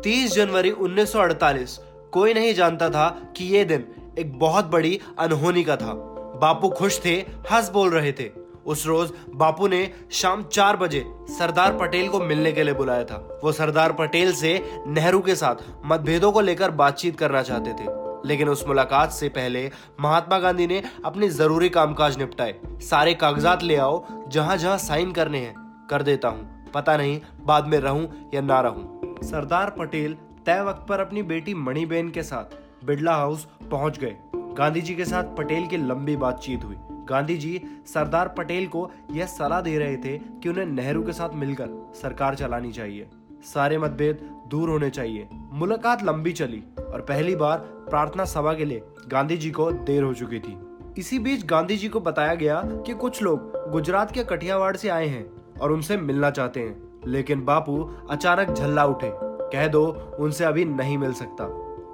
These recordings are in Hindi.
तीस जनवरी 1948 कोई नहीं जानता था कि ये दिन एक बहुत बड़ी अनहोनी का था। बापू खुश थे, हंस बोल रहे थे। उस रोज बापू ने शाम 4 बजे सरदार पटेल को मिलने के लिए बुलाया था। वो सरदार पटेल से नेहरू के साथ मतभेदों को लेकर बातचीत करना चाहते थे, लेकिन उस मुलाकात से पहले महात्मा गांधी ने अपने जरूरी कामकाज निपटाए। सारे कागजात ले आओ, जहां जहां साइन करने हैं कर देता हूं, पता नहीं बाद में रहूं या ना रहूं। सरदार पटेल तय वक्त पर अपनी बेटी मणिबेन के साथ बिड़ला हाउस पहुंच गए। गांधी जी के साथ पटेल की लंबी बातचीत हुई। गांधी जी सरदार पटेल को यह सलाह दे रहे थे कि उन्हें नेहरू के साथ मिलकर सरकार चलानी चाहिए, सारे मतभेद दूर होने चाहिए। मुलाकात लंबी चली और पहली बार प्रार्थना सभा के लिए गांधी जी को देर हो चुकी थी। इसी बीच गांधी जी को बताया गया कि कुछ लोग गुजरात के कठियावाड़ से आए हैं और उनसे मिलना चाहते हैं, लेकिन बापू अचानक झल्ला उठे, कह दो उनसे अभी नहीं मिल सकता।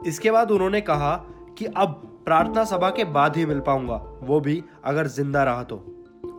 इसके बाद उन्होंने कहा कि अब प्रार्थना सभा के बाद ही मिल पाऊंगा, वो भी अगर जिंदा रहा तो।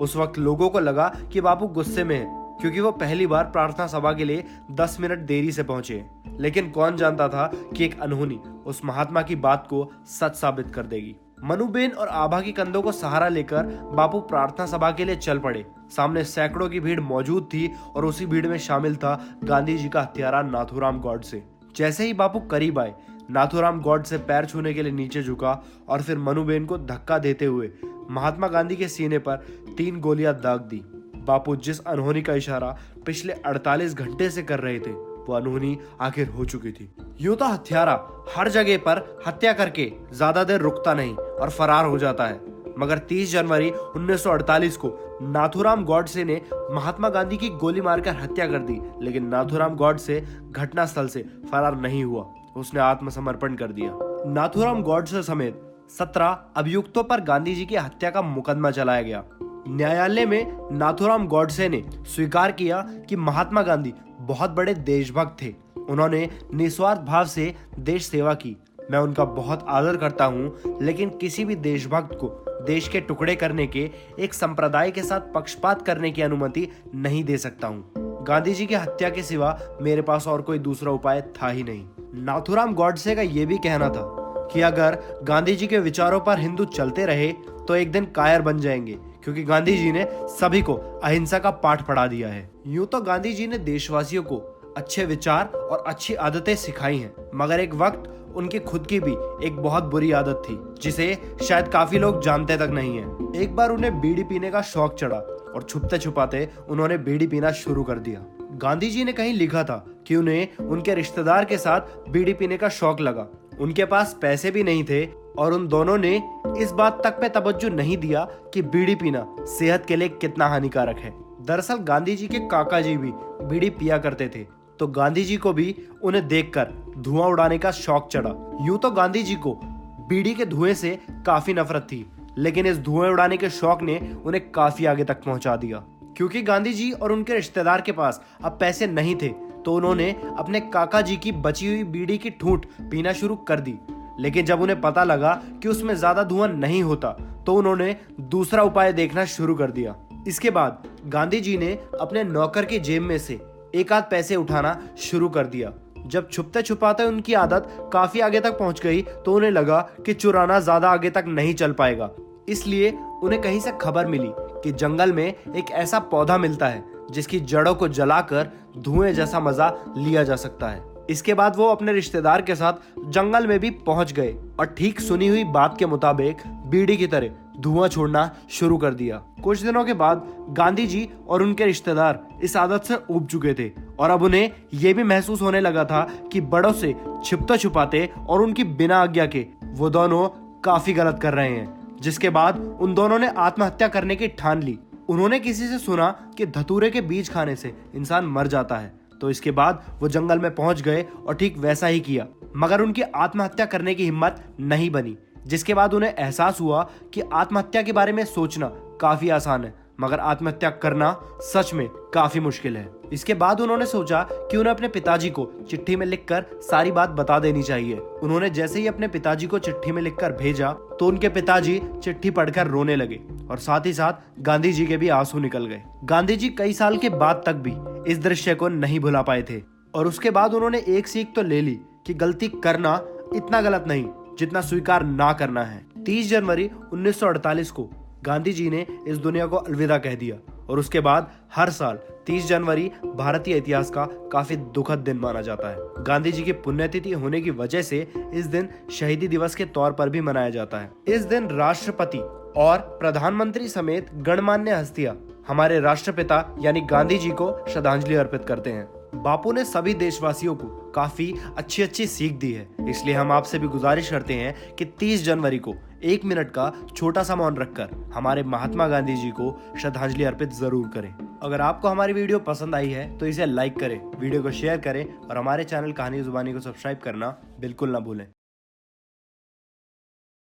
उस वक्त लोगों को लगा कि बापू गुस्से में हैं, क्योंकि वो पहली बार प्रार्थना सभा के लिए 10 मिनट देरी से पहुंचे। लेकिन कौन जानता था कि एक अनहोनी उस महात्मा की बात को सच साबित कर देगी। मनुबेन और आभा के कंधों को सहारा लेकर बापू प्रार्थना सभा के लिए चल पड़े। सामने सैकड़ों की भीड़ मौजूद थी और उसी भीड़ में शामिल था गांधी जी का हत्यारा नाथूराम गॉडसे। जैसे ही बापू करीब आए, नाथूराम गॉडसे पैर छूने के लिए नीचे झुका और फिर मनुबेन को धक्का देते हुए महात्मा गांधी के सीने पर 3 गोलियां दाग दी। बापू जिस अनहोनी का इशारा पिछले 48 घंटे से कर रहे थे, वो अनहोनी आखिर हो चुकी थी। यूं तो हत्यारा हर जगह पर हत्या करके ज्यादा देर रुकता नहीं और फरार हो जाता है, मगर 30 जनवरी 1948 को नाथूराम गॉडसे ने महात्मा गांधी की गोली मारकर हत्या कर दी। लेकिन नाथूराम गॉडसे घटनास्थल से फरार नहीं हुआ, उसने आत्मसमर्पण कर दिया। नाथूराम गॉडसे समेत 17 अभियुक्तों पर गांधी जी की हत्या का मुकदमा चलाया गया। न्यायालय में नाथूराम गॉडसे ने स्वीकार किया कि महात्मा गांधी बहुत बड़े देशभक्त थे। उन्होंने निस्वार्थ भाव से देश सेवा की। मैं उनका बहुत आदर करता हूं, लेकिन किसी भी देशभक्त को देश के टुकड़े करने के एक संप्रदाय के साथ पक्षपात करने की अनुमति नहीं दे सकता हूं। गांधी जी की हत्या के सिवा मेरे पास और कोई दूसरा उपाय था ही नहीं। नाथूराम गॉडसे का यह भी कहना था कि अगर गांधी जी के विचारों पर हिंदू चलते रहे तो एक दिन कायर बन जाएंगे, क्योंकि गांधी जी ने सभी को अहिंसा का पाठ पढ़ा दिया है। यूं तो गांधी जी ने देशवासियों को अच्छे विचार और अच्छी आदतें सिखाई हैं, मगर एक वक्त उनकी खुद की भी एक बहुत बुरी आदत थी, जिसे शायद काफी लोग जानते तक नहीं है। एक बार उन्हें बीड़ी पीने का शौक चढ़ा और छुपते छुपाते उन्होंने बीड़ी पीना शुरू कर दिया। गांधी जी ने कहीं लिखा था कि उन्हें उनके रिश्तेदार के साथ बीड़ी पीने का शौक लगा। उनके पास पैसे भी नहीं थे और उन दोनों ने इस बात तक पे तवज्जो नहीं दिया कि बीड़ी पीना सेहत के लिए कितना हानिकारक है। दरअसल गांधी जी के काका जी भी बीड़ी पिया करते थे, तो गांधी जी को भी उन्हें देखकर धुआं उड़ाने का शौक चढ़ा। यूं तो गांधी जी को बीड़ी के धुएं से काफी नफरत थी, लेकिन इस धुएं उड़ाने के शौक ने उन्हें काफी आगे तक पहुंचा दिया। क्योंकि गांधी जी और उनके रिश्तेदार के पास अब पैसे नहीं थे, तो उन्होंने अपने काका जी की बची हुई बीड़ी की ठूंठ पीना शुरू कर दी। लेकिन जब उन्हें पता लगा कि उसमें ज्यादा धुआं नहीं होता, तो उन्होंने दूसरा उपाय देखना शुरू कर दिया। इसके बाद गांधी जी ने अपने नौकर की जेब में से एक आध पैसे उठाना शुरू कर दिया। जब छुपते छुपाते उनकी आदत काफी आगे तक पहुंच गई, तो उन्हें लगा कि चुराना ज्यादा आगे तक नहीं चल पाएगा। इसलिए उन्हें कहीं से खबर मिली कि जंगल में एक ऐसा पौधा मिलता है जिसकी जड़ों को जलाकर धुएं जैसा मजा लिया जा सकता है। इसके बाद वो अपने रिश्तेदार के साथ जंगल में भी पहुंच गए और ठीक सुनी हुई बात के मुताबिक बीड़ी की तरह धुआं छोड़ना शुरू कर दिया। कुछ दिनों के बाद गांधी जी और उनके रिश्तेदार इस आदत से ऊब चुके थे और अब उन्हें यह भी महसूस होने लगा था कि बड़ों से छिपते छुपाते और उनकी बिना आज्ञा के वो दोनों काफी गलत कर रहे हैं। जिसके बाद उन दोनों ने आत्महत्या करने की ठान ली। उन्होंने किसी से सुना कि धतूरे के बीज खाने से इंसान मर जाता है, तो इसके बाद वो जंगल में पहुंच गए और ठीक वैसा ही किया, मगर उनकी आत्महत्या करने की हिम्मत नहीं बनी। जिसके बाद उन्हें एहसास हुआ कि आत्महत्या के बारे में सोचना काफी आसान है, मगर आत्महत्या करना सच में काफी मुश्किल है। इसके बाद उन्होंने सोचा कि उन्हें अपने पिताजी को चिट्ठी में लिखकर सारी बात बता देनी चाहिए। उन्होंने जैसे ही अपने पिताजी को चिट्ठी में लिखकर भेजा तो उनके पिताजी चिट्ठी पढ़कर रोने लगे और साथ ही साथ गांधी जी के भी आंसू निकल गए। गांधी जी कई साल के बाद तक भी इस दृश्य को नहीं भुला पाए थे और उसके बाद उन्होंने एक सीख तो ले ली कि गलती करना इतना गलत नहीं जितना स्वीकार ना करना है। 30 जनवरी 1948 को गांधी जी ने इस दुनिया को अलविदा कह दिया और उसके बाद हर साल 30 जनवरी भारतीय इतिहास का काफी दुखद दिन माना जाता है। गांधी जी की पुण्यतिथि होने की वजह से इस दिन शहीदी दिवस के तौर पर भी मनाया जाता है। इस दिन राष्ट्रपति और प्रधानमंत्री समेत गणमान्य हस्तियां हमारे राष्ट्रपिता यानी गांधी जी को श्रद्धांजलि अर्पित करते हैं। बापू ने सभी देशवासियों को काफी अच्छी सीख दी है, इसलिए हम आपसे भी गुजारिश करते हैं कि 30 जनवरी को 1 मिनट का छोटा सा मौन रखकर हमारे महात्मा गांधी जी को श्रद्धांजलि अर्पित जरूर करें। अगर आपको हमारी वीडियो पसंद आई है तो इसे लाइक करें, वीडियो को शेयर करें और हमारे चैनल कहानी जुबानी को सब्सक्राइब करना बिल्कुल ना भूलें।